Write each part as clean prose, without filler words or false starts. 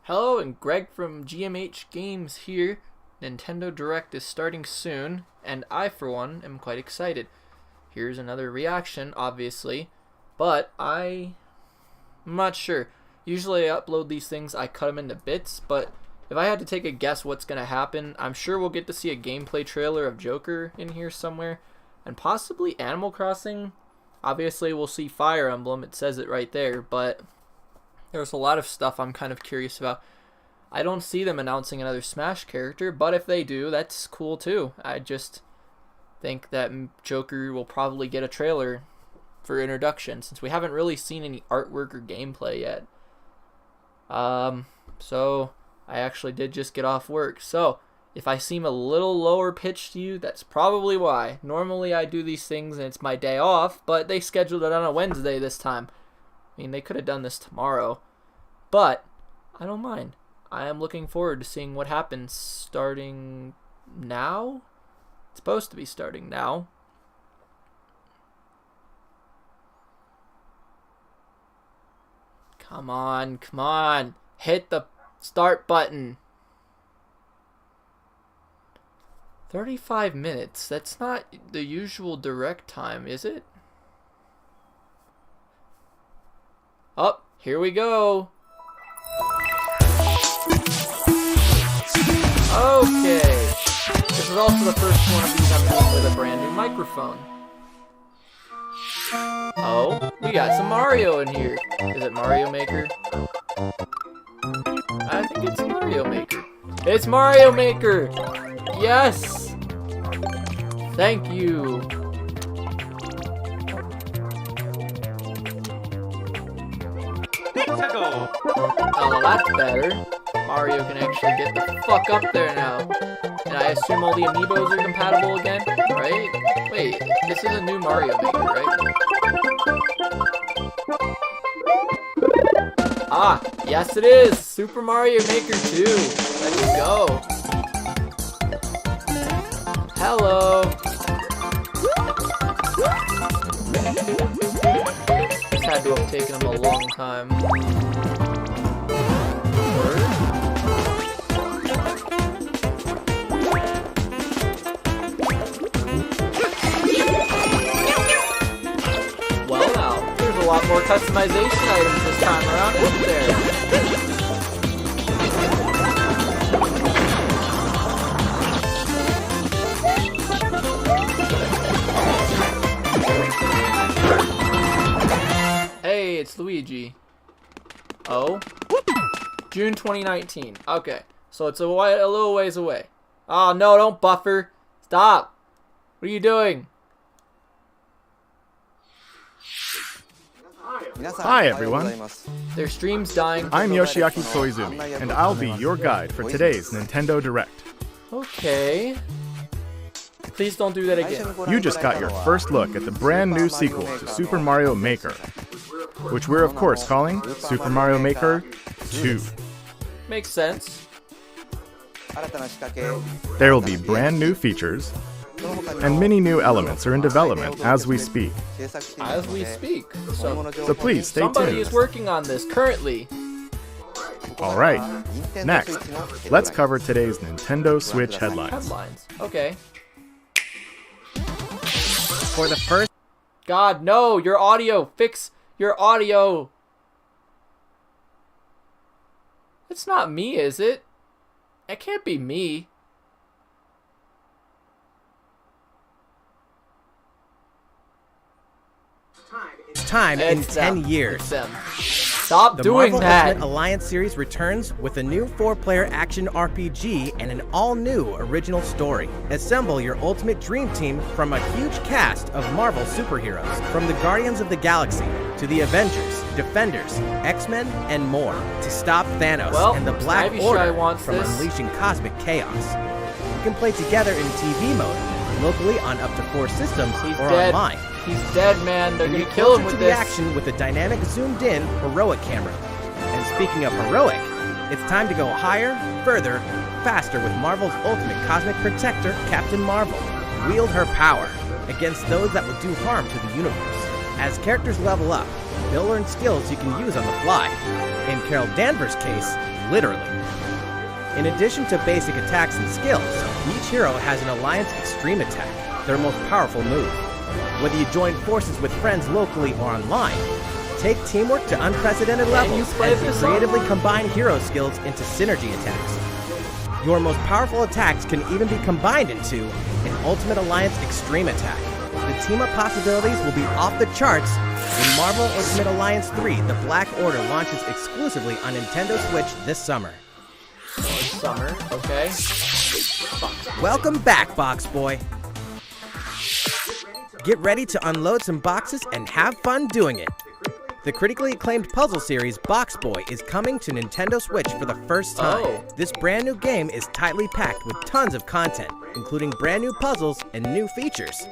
Hello, and Greg from GMH Games here. Nintendo Direct is starting soon, and I, for one, am quite excited. Here's another reaction, obviously, but I'm not sure. Usually I upload these things, I cut them into bits, but if I had to take a guess what's going to happen, I'm sure we'll get to see a gameplay trailer of Joker in here somewhere, and possibly Animal Crossing. Obviously we'll see Fire Emblem, it says it right there, but there's a lot of stuff I'm kind of curious about. I don't see them announcing another Smash character, but if they do, that's cool too. I just think that Joker will probably get a trailer for introduction, since we haven't really seen any artwork or gameplay yet. So I actually did just get off work. So if I seem a little lower pitched to you, that's probably why. Normally I do these things and it's my day off, but they scheduled it on a Wednesday this time. I mean, they could have done this tomorrow, but I don't mind. I am looking forward to seeing what happens starting now. It's supposed to be starting now. Come on, come on. Hit the start button. 35 minutes. That's not the usual direct time, is it? Oh, here we go. Okay. This is also the first one of these I'm doing with a brand new microphone. Oh, we got some Mario in here. Is it Mario Maker? I think it's Mario Maker. It's Mario Maker! Yes! Thank you. Oh, well, that's better. Mario can actually get the fuck up there now. And I assume all the amiibos are compatible again, right? Wait, this is a new Mario Maker, right? Ah, yes it is! Super Mario Maker 2! Let's go! Hello! This had to have taken him a long time. Well now, there's a lot more customization items this time around, isn't there? Hey, it's Luigi. Oh? June 2019. Okay, so it's a little ways away. Oh no, don't buffer. Stop. What are you doing? Hi everyone, Their stream's dying. I'm Yoshiaki Koizumi, and I'll be your guide for today's Nintendo Direct. Okay. Please don't do that again. You just got your first look at the brand new sequel to Super Mario Maker, which we're of course calling Super Mario Maker 2. Makes sense. There will be brand new features, and many new elements are in development as we speak. As we speak. So please stay somebody tuned. is working on this currently. Alright, next, let's cover today's Nintendo Switch headlines. Okay. For the first... God, no! Your audio! Fix your audio! It's not me, is it? It can't be me. time in It's 10 years. It's them. Stop The doing Marvel that! Ultimate Alliance series returns with a new 4-player action RPG and an all-new original story. Assemble your ultimate dream team from a huge cast of Marvel superheroes, from the Guardians of the Galaxy to the Avengers, Defenders, X-Men, and more, to stop Thanos and the Black Ivy Shy Order wants from this. unleashing cosmic chaos. You can play together in TV mode, locally on up to 4 systems, He's or dead. online. He's dead, man. They're And gonna get kill him closer with to the this. action with a dynamic zoomed-in heroic camera. And speaking of heroic, it's time to go higher, further, faster with Marvel's ultimate cosmic protector, Captain Marvel. Wield her power against those that will do harm to the universe. As characters level up, they'll learn skills you can use on the fly. In Carol Danvers' case, literally. In addition to basic attacks and skills, each hero has an Alliance Extreme attack, their most powerful move. Whether you join forces with friends locally or online, take teamwork to unprecedented levels as you creatively combine hero skills into synergy attacks. Your most powerful attacks can even be combined into an Ultimate Alliance Extreme attack. The team-up possibilities will be off the charts when Marvel Ultimate Alliance 3: The Black Order launches exclusively on Nintendo Switch this summer. Summer, okay. Welcome back, Box Boy. Get ready to unload some boxes and have fun doing it. The critically acclaimed puzzle series Box Boy is coming to Nintendo Switch for the first time. Oh. This brand new game is tightly packed with tons of content, including brand new puzzles and new features.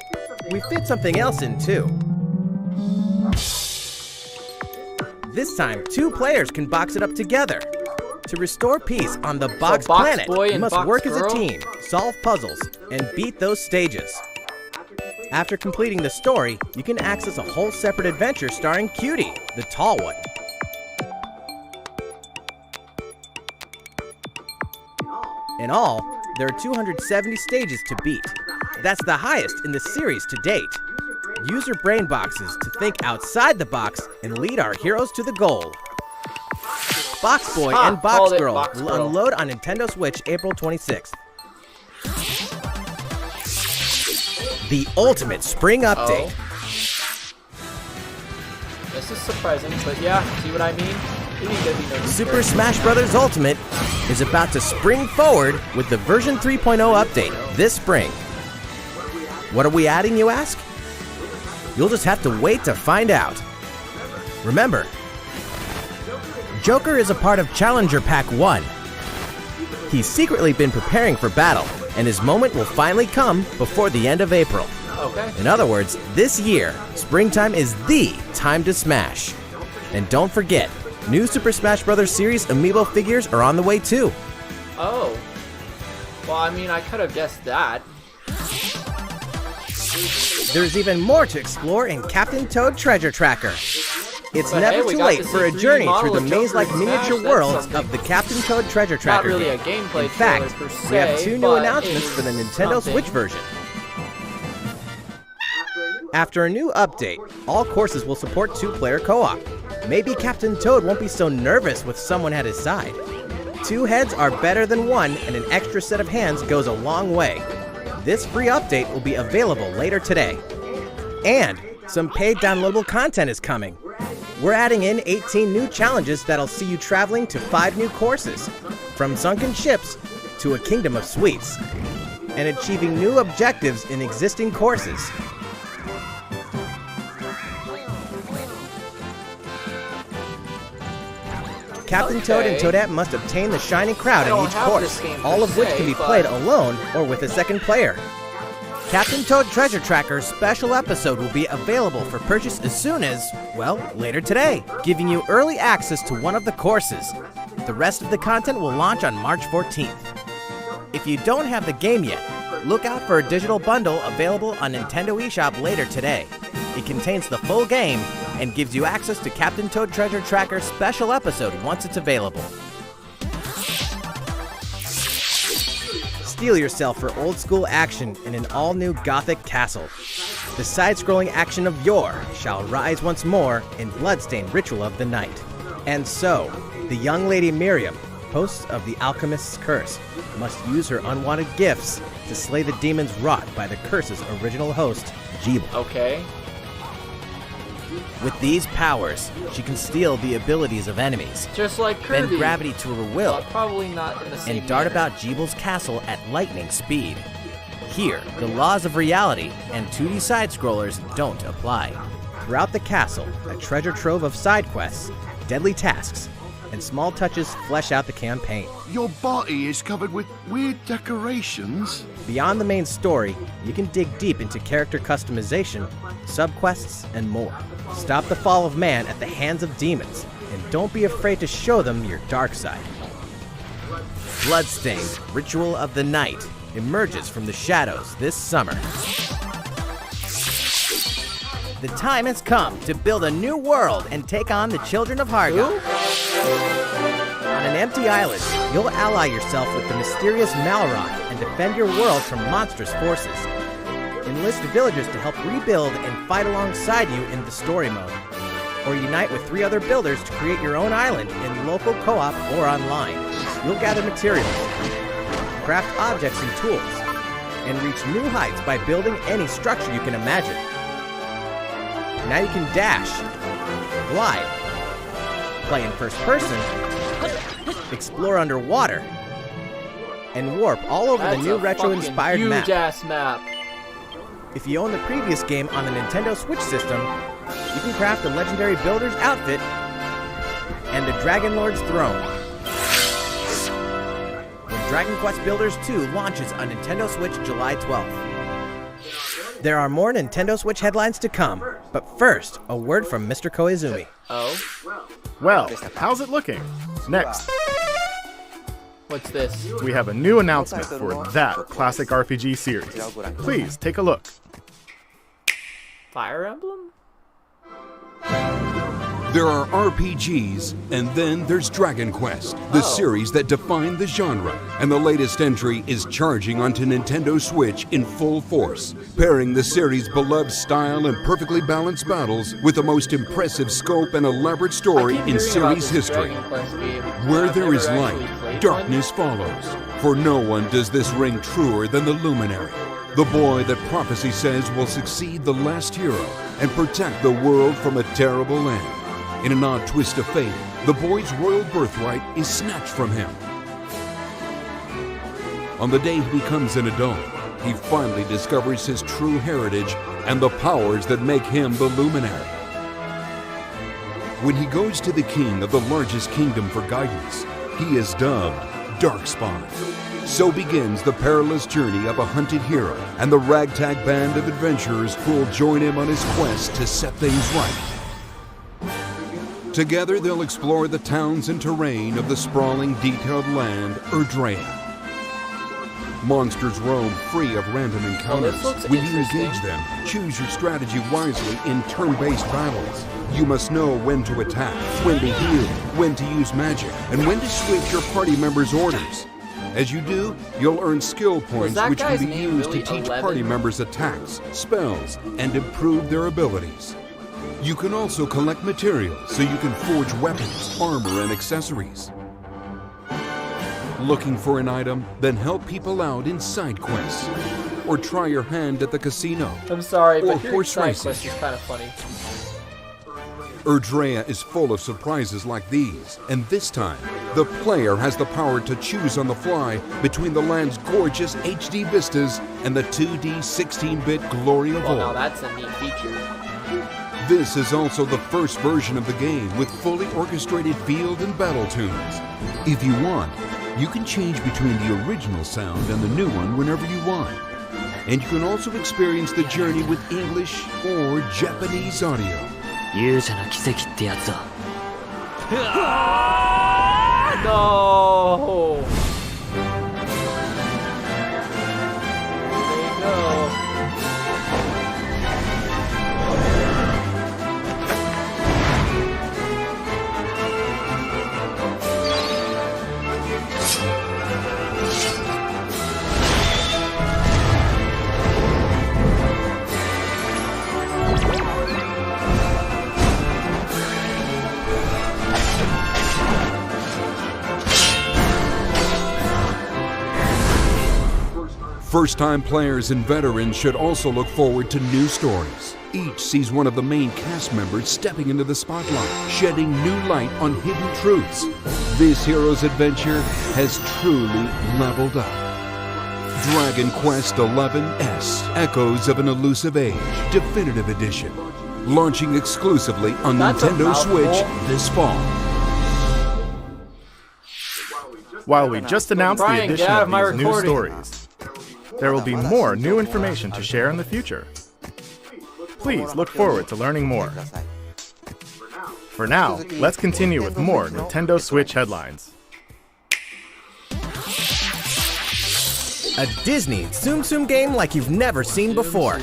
We fit something else in too. This time, 2 players can box it up together. To restore peace on the Box Planet, you must work as a team, solve puzzles, and beat those stages. After completing the story, you can access a whole separate adventure starring Cutie, the tall one. In all, there are 270 stages to beat. That's the highest in the series to date. Use your brain boxes to think outside the box and lead our heroes to the goal. Box Boy and Box Girl will unload on Nintendo Switch April 26th. The Ultimate Spring Update. This is surprising, but yeah, see what I mean? Super Smash Bros. Ultimate is about to spring forward with the version 3.0 update this spring. What are we adding, you ask? You'll just have to wait to find out. Remember, Joker is a part of Challenger Pack 1. He's secretly been preparing for battle, and his moment will finally come before the end of April. Okay. In other words, this year, springtime is the time to smash. And don't forget, new Super Smash Bros. Series amiibo figures are on the way too. Oh. Well, I mean, I could have guessed that. There's even more to explore in Captain Toad Treasure Tracker. It's never too late for a journey through the maze-like miniature worlds of the Captain Toad Treasure Tracker Not really game. a gameplay In fact, trailer per se, we have 2 new but announcements for the it's Nintendo something. Switch version. After a new update, all courses will support 2-player co-op. Maybe Captain Toad won't be so nervous with someone at his side. 2 heads are better than 1, and an extra set of hands goes a long way. This free update will be available later today. And some paid downloadable content is coming. We're adding in 18 new challenges that'll see you traveling to 5 new courses, from sunken ships to a kingdom of sweets, and achieving new objectives in existing courses. Captain Toad and Toadette must obtain the Shining Crowd in each course, all of which can be played alone or with a second player. Captain Toad Treasure Tracker's special episode will be available for purchase as soon as, well, later today, giving you early access to one of the courses. The rest of the content will launch on March 14th. If you don't have the game yet, look out for a digital bundle available on Nintendo eShop later today. It contains the full game and gives you access to Captain Toad Treasure Tracker's special episode once it's available. Steel yourself for old-school action in an all-new Gothic castle. The side-scrolling action of yore shall rise once more in bloodstained Ritual of the Night. And so, the young lady Miriam, host of the Alchemist's Curse, must use her unwanted gifts to slay the demons wrought by the curse's original host, Jeeble. Okay. With these powers, she can steal the abilities of enemies, Just like Kirby. bend gravity to her will, But probably not in the same and dart manner. about Jeeble's castle at lightning speed. Here, the laws of reality and 2D side-scrollers don't apply. Throughout the castle, a treasure trove of side quests, deadly tasks, and small touches flesh out the campaign. Your body is covered with weird decorations. Beyond the main story, you can dig deep into character customization, subquests, and more. Stop the fall of man at the hands of demons, and don't be afraid to show them your dark side. Bloodstained Ritual of the Night emerges from the shadows this summer. The time has come to build a new world and take on the children of Hargon. On an empty island, you'll ally yourself with the mysterious Malrock and defend your world from monstrous forces. Enlist villagers to help rebuild and fight alongside you in the story mode. Or unite with 3 other builders to create your own island in local co-op or online. You'll gather materials, craft objects and tools, and reach new heights by building any structure you can imagine. Now you can dash, glide, play in first person, explore underwater, and warp all over the new retro-inspired map. Huge-ass map. If you own the previous game on the Nintendo Switch system, you can craft the legendary Builder's outfit and the Dragon Lord's throne. When Dragon Quest Builders 2 launches on Nintendo Switch July 12th. There are more Nintendo Switch headlines to come, but first, a word from Mr. Koizumi. Oh? Well, how's it looking? Next, What's this? we have a new announcement for that classic RPG series. Please take a look. Fire Emblem? There are RPGs, and then there's Dragon Quest, the series that defined the genre. And the latest entry is charging onto Nintendo Switch in full force, pairing the series' beloved style and perfectly balanced battles with the most impressive scope and elaborate story in series history. Where there is light, darkness follows. For no one does this ring truer than the Luminary, the boy that prophecy says will succeed the last hero and protect the world from a terrible end. In an odd twist of fate, the boy's royal birthright is snatched from him. On the day he becomes an adult, he finally discovers his true heritage and the powers that make him the Luminary. When he goes to the king of the largest kingdom for guidance, he is dubbed Darkspawn. So begins the perilous journey of a hunted hero and the ragtag band of adventurers who will join him on his quest to set things right. Together they'll explore the towns and terrain of the sprawling, detailed land, Erdrea. Monsters roam free of random encounters. When you engage them, choose your strategy wisely in turn-based battles. You must know when to attack, when to heal, when to use magic, and when to switch your party members' orders. As you do, you'll earn skill points which can be used to teach party members attacks, spells, and improve their abilities. You can also collect materials so you can forge weapons, armor, and accessories. Looking for an item? Then help people out in side quests. Or try your hand at the casino. I'm sorry, or but your horse side racing. quest is kind of funny. Erdrea is full of surprises like these, and this time, the player has the power to choose on the fly between the land's gorgeous HD vistas and the 2D 16-bit glory of Well, now old. that's a neat feature. This is also the first version of the game with fully orchestrated field and battle tunes. If you want, you can change between the original sound and the new one whenever you want. And you can also experience the journey with English or Japanese audio. 勇者の奇跡ってやつだ。 No! There you go. First-time players and veterans should also look forward to new stories. Each sees one of the main cast members stepping into the spotlight, shedding new light on hidden truths. This hero's adventure has truly leveled up. Dragon Quest XI-S, Echoes of an Elusive Age, Definitive Edition. Launching exclusively on That's a Nintendo mouthful. Switch this fall. While we just announced the Brian, addition get out of of my these new recording. stories, there will be more new information to share in the future. Please look forward to learning more. For now, let's continue with more Nintendo Switch headlines. A Disney Tsum Tsum game like you've never seen before.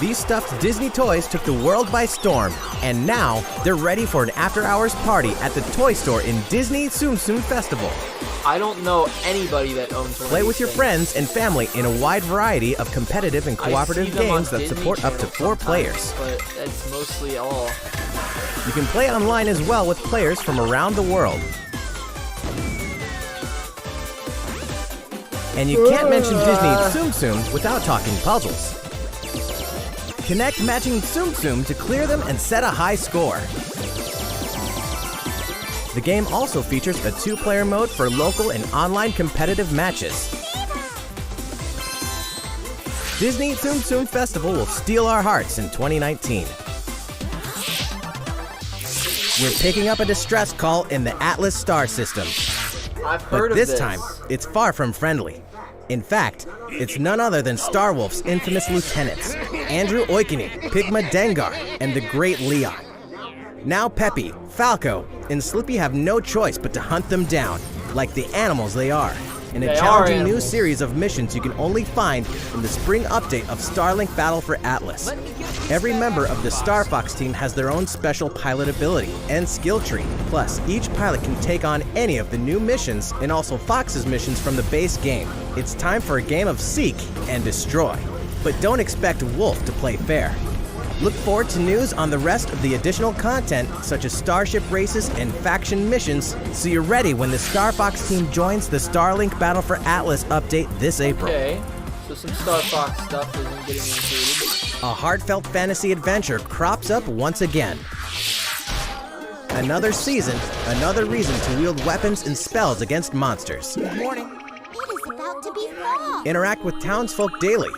These stuffed Disney toys took the world by storm, and now they're ready for an after-hours party at the toy store in Disney Tsum Tsum Festival. I don't know anybody that owns one. Play with your friends and family in a wide variety of competitive and cooperative games that support up to 4 players. But that's mostly all. You can play online as well with players from around the world. And you can't mention Disney Tsum Tsum without talking puzzles. Connect matching Tsum Tsum to clear them and set a high score. The game also features a 2-player mode for local and online competitive matches. Disney Tsum Tsum Festival will steal our hearts in 2019. We're picking up a distress call in the Atlas star system. I've heard But of this time, it's far from friendly. In fact, it's none other than Starwolf's infamous lieutenants, Andrew Oikini, Pigma Dengar, and the Great Leon. Now Peppy, Falco, and Slippy have no choice but to hunt them down, like the animals they are, in a challenging new series of missions you can only find in the spring update of Starlink Battle for Atlas. Every member of the Star Fox team has their own special pilot ability and skill tree. Plus, each pilot can take on any of the new missions and also Fox's missions from the base game. It's time for a game of seek and destroy. But don't expect Wolf to play fair. Look forward to news on the rest of the additional content, such as starship races and faction missions, so you're ready when the Star Fox team joins the Starlink Battle for Atlas update this April. Okay, so some Star Fox stuff isn't getting included. A heartfelt fantasy adventure crops up once again. Another season, another reason to wield weapons and spells against monsters. Good morning. It is about to be fall. Interact with townsfolk daily.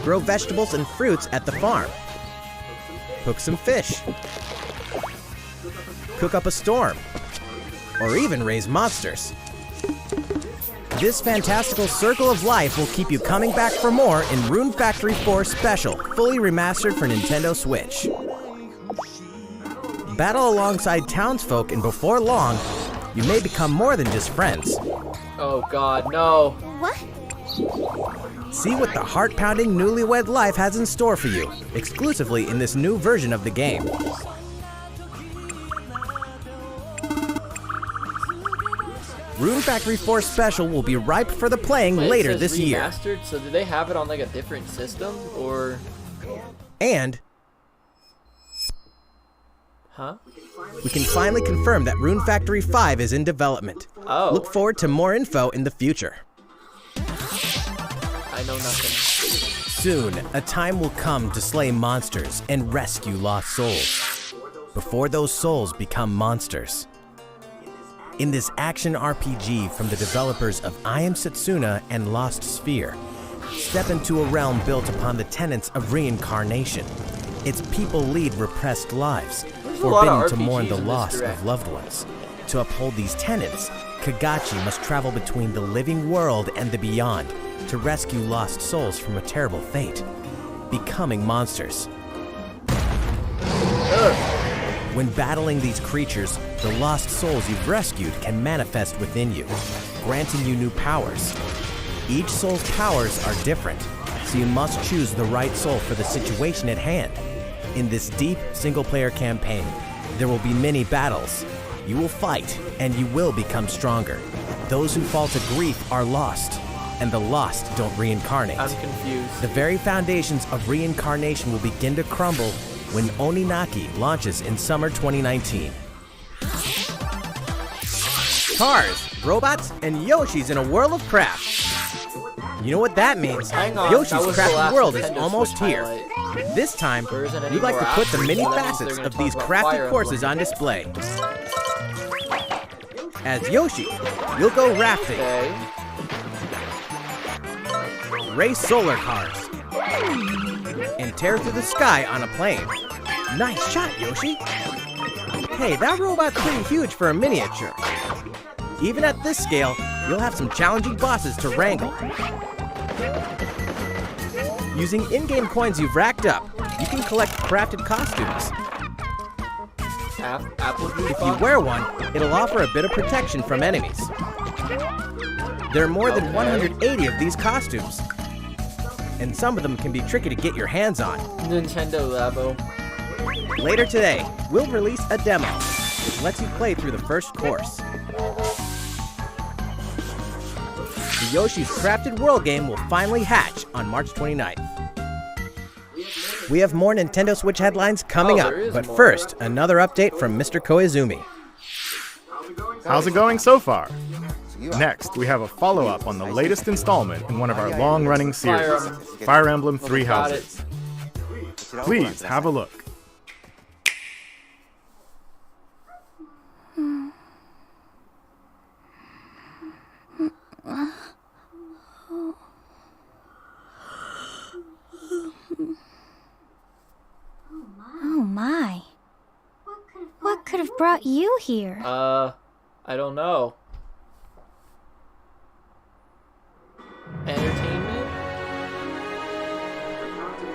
Grow vegetables and fruits at the farm. Cook some fish. Cook up a storm. Or even raise monsters. This fantastical circle of life will keep you coming back for more in Rune Factory 4 Special, fully remastered for Nintendo Switch. Battle alongside townsfolk, and before long, you may become more than just friends. Oh God, no. What? See what the heart-pounding newlywed life has in store for you, exclusively in this new version of the game. Rune Factory 4 Special will be ripe for the playing Wait, later it says this year. remastered, so did they have it on like a different system, or? And Huh? we can finally confirm that Rune Factory 5 is in development. Oh. Look forward to more info in the future. I know nothing. Soon, a time will come to slay monsters and rescue lost souls, before those souls become monsters. In this action RPG from the developers of I Am Setsuna and Lost Sphere, step into a realm built upon the tenets of reincarnation. Its people lead repressed lives, a lot of forbidden to mourn RPGs the in this loss direct. of loved ones. To uphold these tenets, Kagachi must travel between the living world and the beyond to rescue lost souls from a terrible fate, becoming monsters. When battling these creatures, the lost souls you've rescued can manifest within you, granting you new powers. Each soul's powers are different, so you must choose the right soul for the situation at hand. In this deep single-player campaign, there will be many battles. You will fight, and you will become stronger. Those who fall to grief are lost, and the lost don't reincarnate. I'm confused. The very foundations of reincarnation will begin to crumble when Oninaki launches in summer 2019. Cars, robots, and Yoshis in a world of craft. You know what that means? Hang on, Yoshi's that was the Crafted last World is Nintendo almost Switch here. highlight. This time, There isn't any we'd like more to put the after, many so that means facets they're gonna of these talk about crafted Fire courses Emblem. on display. As Yoshi, you'll go rafting, Okay. race solar cars, and tear through the sky on a plane. Nice shot, Yoshi! Hey, that robot's pretty huge for a miniature. Even at this scale, you'll have some challenging bosses to wrangle. Using in-game coins you've racked up, you can collect crafted costumes. Apple juice If you box? wear one, it'll offer a bit of protection from enemies. There are more than 180 of these costumes. and some of them can be tricky to get your hands on. Nintendo Labo. Later today, we'll release a demo, which lets you play through the first course. The Yoshi's Crafted World game will finally hatch on March 29th. We have more Nintendo Switch headlines coming up, but first, another update from Mr. Koizumi. How's it going so far? Next, we have a follow-up on the latest installment in one of our long-running series, Fire Emblem Three Houses. Please have a look. Oh my. What could have brought you here? I don't know. Entertainment?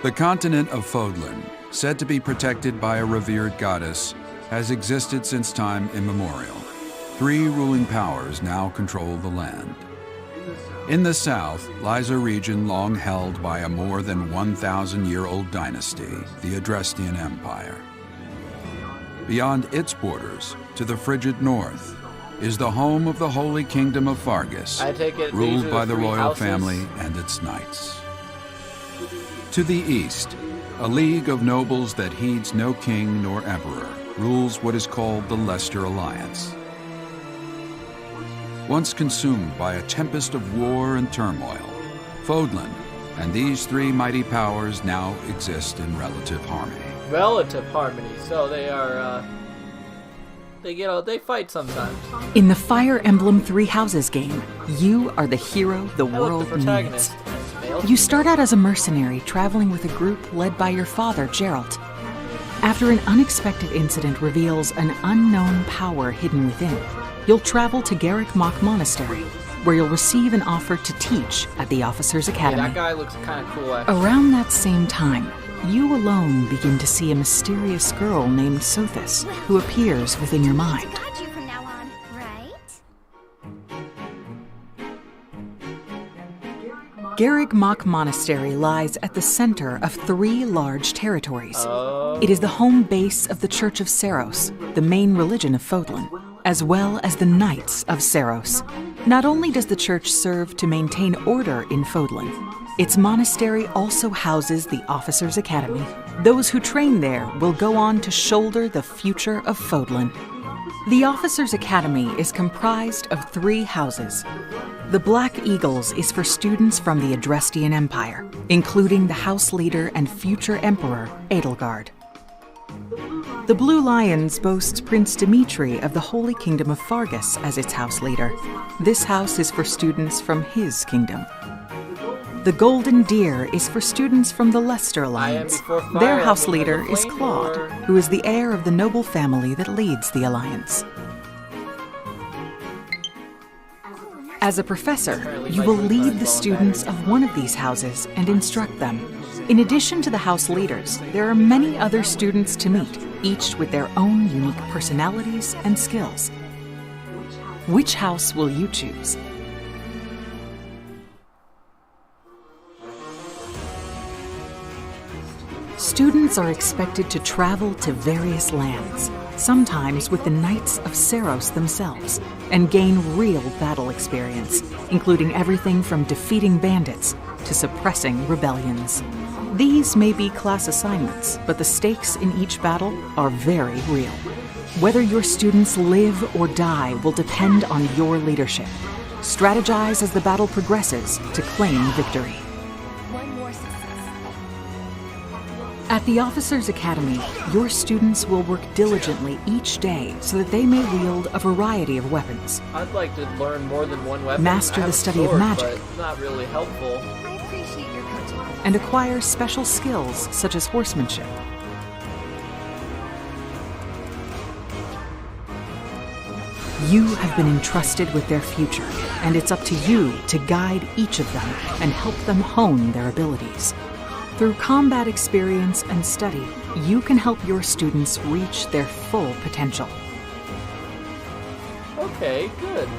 The continent of Fodlan, said to be protected by a revered goddess, has existed since time immemorial. 3 ruling powers now control the land. In the south lies a region long held by a more than 1,000-year-old dynasty, the Adrestian Empire. Beyond its borders, to the frigid north, is the home of the Holy Kingdom of Fargus, I take it ruled these are by the three royal houses? family and its knights. To the east, a league of nobles that heeds no king nor emperor rules what is called the Leicester Alliance. Once consumed by a tempest of war and turmoil, Fodlan and these 3 mighty powers now exist in relative harmony. Relative harmony, so they are, they fight sometimes. In the Fire Emblem Three Houses game, you are the hero the I like the world needs. protagonist. Male You start out as a mercenary traveling with a group led by your father, Geralt. After an unexpected incident reveals an unknown power hidden within, you'll travel to Garrick Mach Monastery, where you'll receive an offer to teach at the Officers Hey, Academy. that guy looks kind of cool, actually. Around that same time, you alone begin to see a mysterious girl named Sothis, who appears within your mind. Got you from now on, right? Garrick Mach Monastery lies at the center of 3 large territories. It is the home base of the Church of Seros, the main religion of Fodlan, as well as the Knights of Seros. Not only does the church serve to maintain order in Fodlan, its monastery also houses the Officers Academy. Those who train there will go on to shoulder the future of Fodlan. The Officers Academy is comprised of 3 houses. The Black Eagles is for students from the Adrestian Empire, including the house leader and future emperor, Edelgard. The Blue Lions boasts Prince Dimitri of the Holy Kingdom of Fargus as its house leader. This house is for students from his kingdom. The Golden Deer is for students from the Leicester Alliance. before Fire Their house Emblem, leader the is flame Claude, or- who is the heir of the noble family that leads the Alliance. As a professor, you will lead the students of one of these houses and instruct them. In addition to the house leaders, there are many other students to meet, each with their own unique personalities and skills. Which house will you choose? Students are expected to travel to various lands, sometimes with the Knights of Seros themselves, and gain real battle experience, including everything from defeating bandits to suppressing rebellions. These may be class assignments, but the stakes in each battle are very real. Whether your students live or die will depend on your leadership. Strategize as the battle progresses to claim victory. One more success. At the Officers Academy, your students will work diligently each day so that they may wield a variety of weapons. I'd like to learn more than one weapon. Master I have the a study of sword, magic. but it's not really helpful. I appreciate your coaching. And acquire special skills such as horsemanship. You have been entrusted with their future, and it's up to you to guide each of them and help them hone their abilities. Through combat experience and study, you can help your students reach their full potential. Okay, good.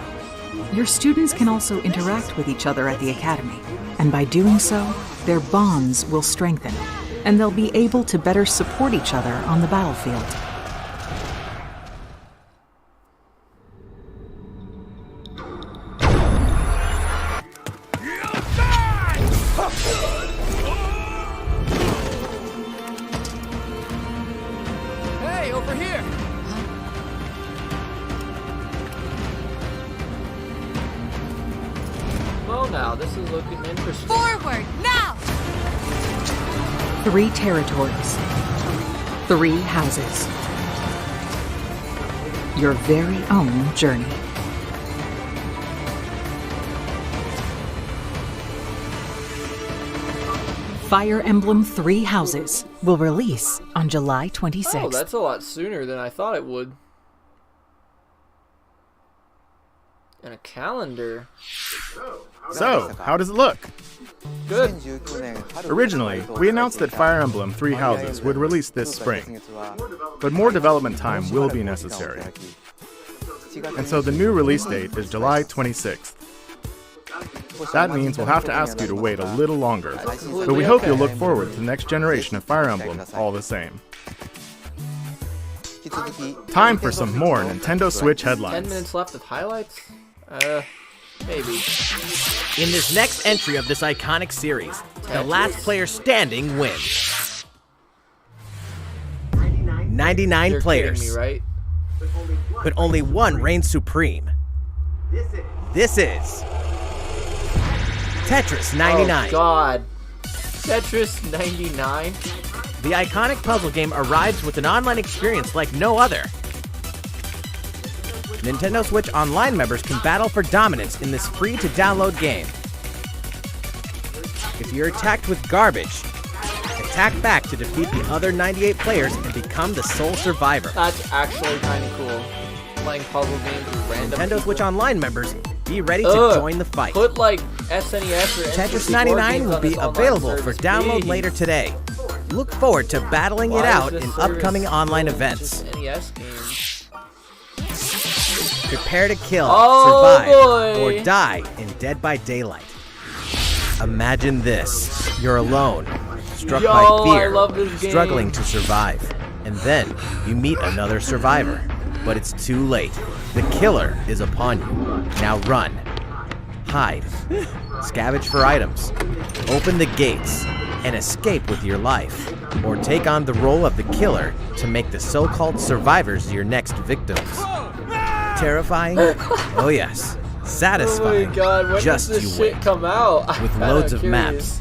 Your students can also interact with each other at the Academy, and by doing so, their bonds will strengthen, and they'll be able to better support each other on the battlefield. Hey, over here! Well, now, this is looking interesting. Forward, now! 3 territories. 3 houses. Your very own journey. Fire Emblem 3 Houses will release on July 26th. Oh, that's a lot sooner than I thought it would. And a calendar. So, how does it look? Good. Originally, we announced that Fire Emblem 3 Houses would release this spring, but more development time will be necessary. And so the new release date is July 26th. That means we'll have to ask you to wait a little longer, but we hope you'll look forward to the next generation of Fire Emblem all the same. Time for some more Nintendo Switch 10 headlines. minutes left of highlights? Maybe. In this next entry of this iconic series, the last player standing wins. 99 You're players, kidding me, right? but only one reigns supreme. This is Tetris 99. Oh, God. Tetris 99? The iconic puzzle game arrives with an online experience like no other. Nintendo Switch Online members can battle for dominance in this free-to-download game. If you're attacked with garbage, attack back to defeat the other 98 players and become the sole survivor. That's actually kind of cool. Playing puzzle games with random Nintendo people. Switch Online members, be ready to join the fight. Put like SNES or Tetris N64 99 games will on be this online available for service, download please. later today. Look forward to battling it Why is out this in service upcoming online still events. just NES games? Prepare to kill, Oh, survive, boy. or die in Dead by Daylight. Imagine this. You're alone, struck Yo, by I fear, love this game. struggling to survive. And then you meet another survivor. But it's too late. The killer is upon you. Now run. Hide. Scavenge for items. Open the gates and escape with your life. Or take on the role of the killer to make the so-called survivors your next victims. Terrifying? Oh yes. Satisfying? Oh my God, when Just does you this wait. shit come out? I'm With kinda loads of curious. maps,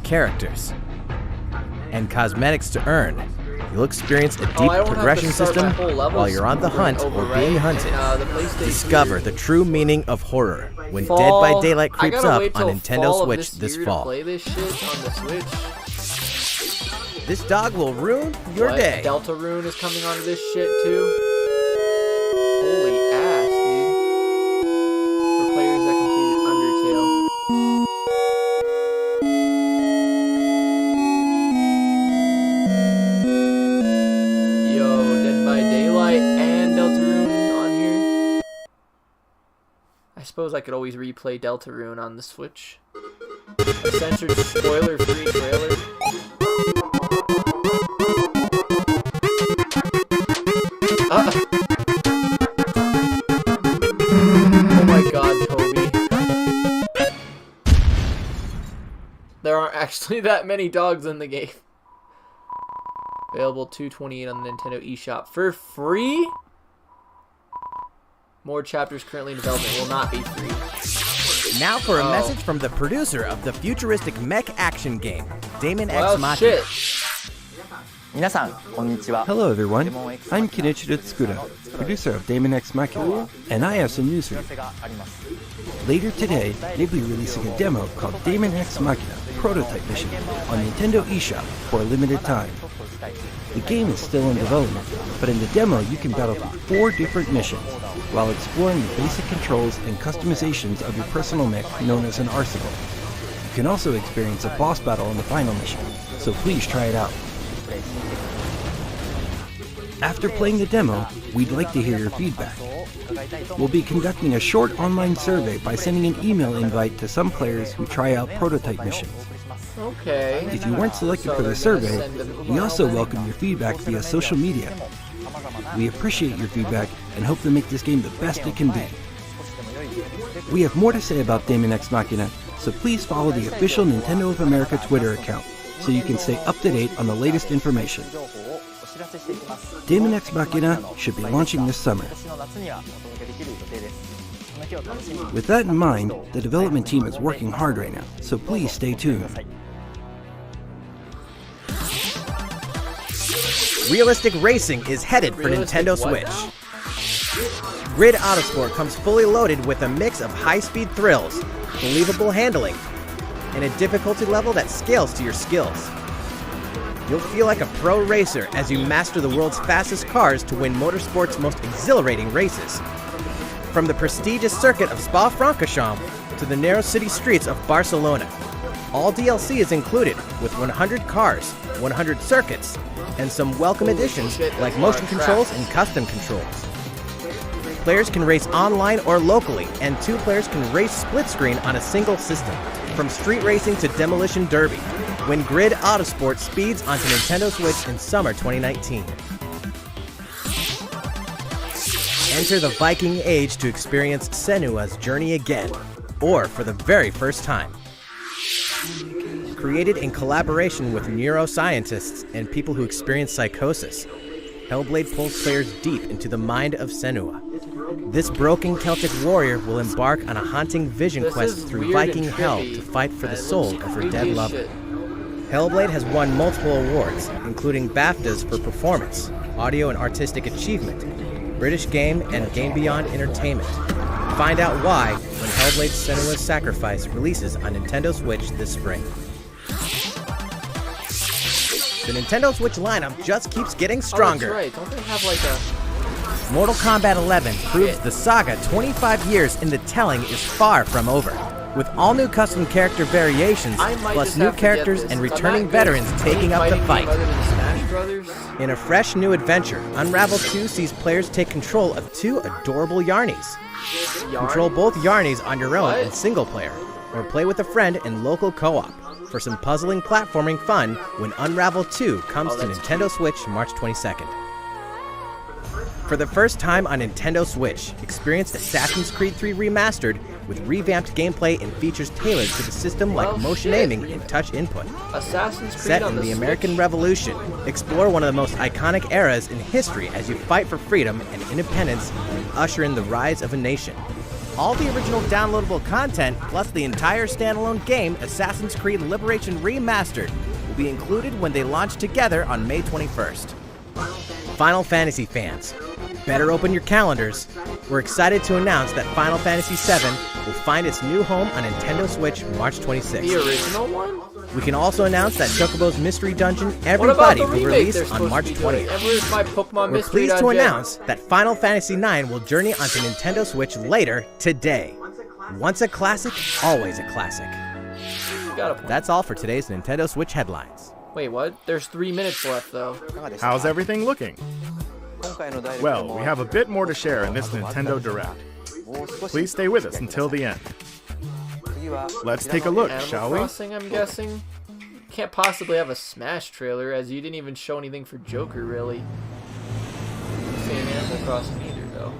characters, and cosmetics to earn, you'll experience a I deep don't have to progression start system my whole levels while you're on the hunt or over, being right? hunted. The PlayStation Discover 3. the true meaning of horror when Fall. Dead by Daylight I creeps gotta up wait on till Nintendo fall of Switch this year fall. To play this shit on the Switch. This dog will ruin your What? day. Deltarune is coming onto this shit too. Holy ass, dude. For players that completed Undertale. Yo, Dead by Daylight and Deltarune on here. I suppose I could always replay Deltarune on the Switch. A censored spoiler-free trailer. Oh my God, Toby. There aren't actually that many dogs in the game. Available $2.28 on the Nintendo eShop for free? More chapters currently in development will not be free. Now for a Oh. message from the producer of the futuristic mech action game, Damon X Well, Machina. shit. Hello everyone, I'm Kenichiro Tsukuda, producer of Damon X Machina, and I have some news for you. Later today, they'll be releasing a demo called Damon X Machina Prototype Mission on Nintendo eShop for a limited time. The game is still in development, but in the demo you can battle through 4 different missions while exploring the basic controls and customizations of your personal mech known as an arsenal. You can also experience a boss battle in the final mission, so please try it out. After playing the demo, we'd like to hear your feedback. We'll be conducting a short online survey by sending an email invite to some players who try out prototype missions. Okay. If you weren't selected for the survey, we also welcome your feedback via social media. We appreciate your feedback and hope to make this game the best it can be. We have more to say about Daemon X Machina, so please follow the official Nintendo of America Twitter account so you can stay up to date on the latest information. Daemon X Machina should be launching this summer. With that in mind, the development team is working hard right now, so please stay tuned. Realistic racing is headed for Nintendo Switch. Grid Autosport comes fully loaded with a mix of high-speed thrills, believable handling, and a difficulty level that scales to your skills. You'll feel like a pro racer as you master the world's fastest cars to win motorsport's most exhilarating races. From the prestigious circuit of Spa-Francorchamps to the narrow city streets of Barcelona, all DLC is included with 100 cars, 100 circuits, and some welcome additions like motion controls and custom controls. Players can race online or locally, and 2 players can race split screen on a single system. From street racing to demolition derby, when Grid Autosport speeds onto Nintendo Switch in summer 2019. Enter the Viking Age to experience Senua's journey again, or for the very first time. Created in collaboration with neuroscientists and people who experience psychosis, Hellblade pulls players deep into the mind of Senua. This broken Celtic warrior will embark on a haunting vision quest through Viking hell to fight for the soul of her dead lover. Hellblade has won multiple awards, including BAFTAs for performance, audio and artistic achievement, British Game, and Game Beyond Entertainment. Find out why when Hellblade Senua's Sacrifice releases on Nintendo Switch this spring. The Nintendo Switch lineup just keeps getting stronger. Oh, that's right. Don't they have like a... Mortal Kombat 11 proves the saga 25 years in the telling is far from over. With all new custom character variations, plus new characters and returning veterans taking up the fight. In a fresh new adventure, Unravel 2 sees players take control of 2 adorable Yarnies. Control both Yarnies on your own in single player, or play with a friend in local co-op for some puzzling platforming fun when Unravel 2 comes to Nintendo Switch March 22nd. For the first time on Nintendo Switch, experience Assassin's Creed 3 Remastered with revamped gameplay and features tailored to the system like motion aiming and touch input. Assassin's Creed Set in the American Revolution, explore one of the most iconic eras in history as you fight for freedom and independence and usher in the rise of a nation. All the original downloadable content, plus the entire standalone game, Assassin's Creed Liberation Remastered, will be included when they launch together on May 21st. Final Fantasy fans, better open your calendars. We're excited to announce that Final Fantasy VII will find its new home on Nintendo Switch March 26th. The original one? We can also announce that Chocobo's Mystery Dungeon Everybody will release on March 20th. Where's my Pokemon We're pleased to announce that Final Fantasy IX will journey onto Nintendo Switch later today. Once a classic, always a classic. That's all for today's Nintendo Switch headlines. Wait, what? There's 3 minutes left, though. How's everything looking? Well, we have a bit more to share in this Nintendo Direct. Please stay with us until the end. Let's take a look, shall we? Animal Crossing, I'm guessing? Can't possibly have a Smash trailer, as you didn't even show anything for Joker, really. Same Animal Crossing either, though.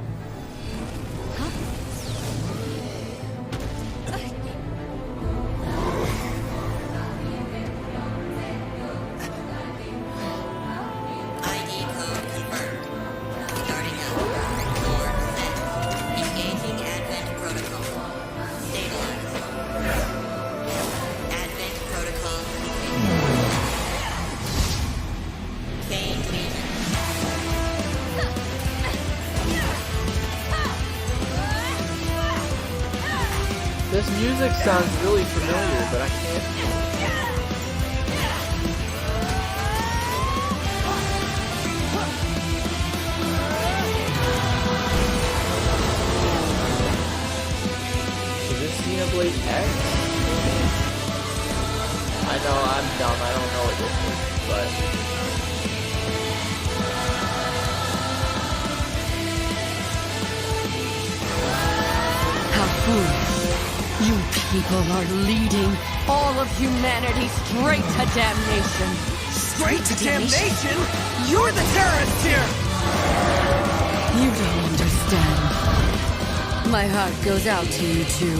This music sounds really familiar, but I can't... Is this Xenoblade X? I know, I'm dumb, I don't know what this is, but... You people are leading all of humanity straight to damnation. Straight to damnation? You're the terrorist here! You don't understand. My heart goes out to you too.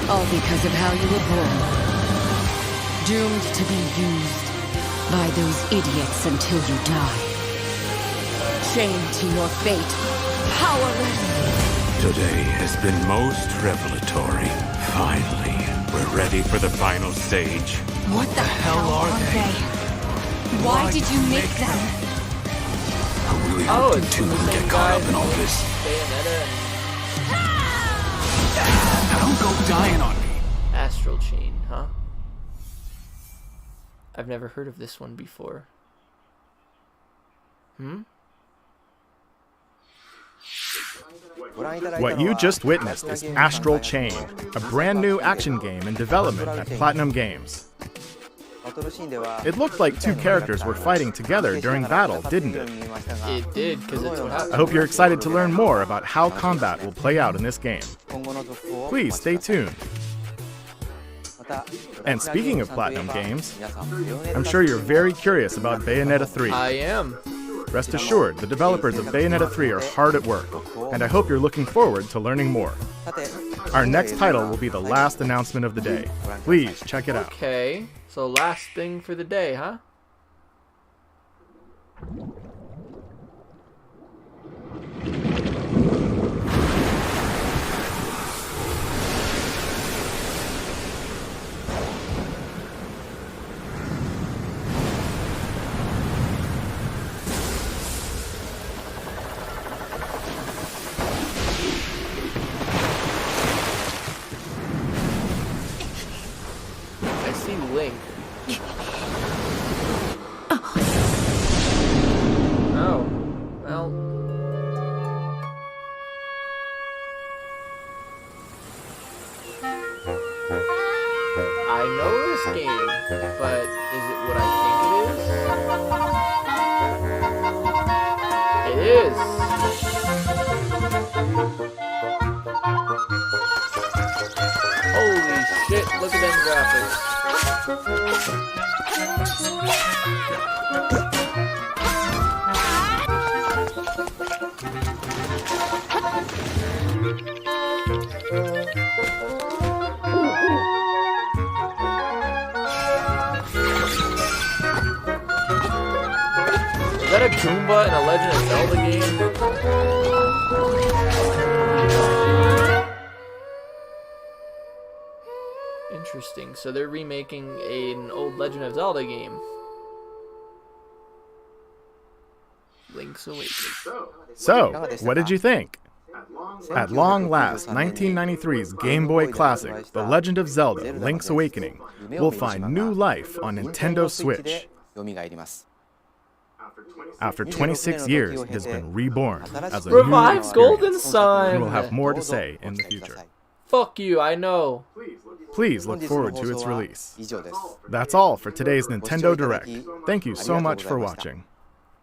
All because of how you were born. Doomed to be used by those idiots until you die. Chained to your fate. Powerless. Today has been most revelatory. Finally, we're ready for the final stage. What the hell are they? Why did you make them? I really hope you two will get caught up in all this. Don't go dying on me. Astral Chain, huh? I've never heard of this one before. What you just witnessed is Astral Chain, a brand new action game in development at Platinum Games. It looked like two characters were fighting together during battle, didn't it? It did, because it's what happened. I hope you're excited to learn more about how combat will play out in this game. Please stay tuned. And speaking of Platinum Games, I'm sure you're very curious about Bayonetta 3. I am. Rest assured, the developers of Bayonetta 3 are hard at work, and I hope you're looking forward to learning more. Our next title will be the last announcement of the day. Please check it out. Okay, so last thing for the day, huh? Link. Oh, well. I know this game, but is it what I think it is? It is. Holy shit, look at them graphics. Is that a Goomba in a Legend of Zelda game? Interesting. So they're remaking an old Legend of Zelda game. Link's Awakening. So, what did you think? At long last, 1993's Game Boy classic, The Legend of Zelda: Link's Awakening, will find new life on Nintendo Switch. After 26 years, it has been reborn as a new Revived Golden experience, Sun! and we'll have more to say in the future. Fuck you, I know. Please look forward to its release. That's all for today's Nintendo Direct. Thank you so much for watching.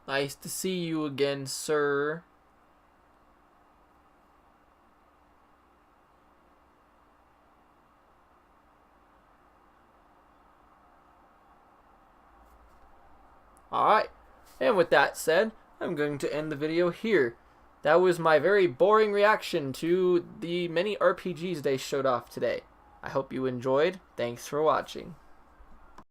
Nice to see you again, sir. Alright, and with that said, I'm going to end the video here. That was my very boring reaction to the many RPGs they showed off today. I hope you enjoyed. Thanks for watching.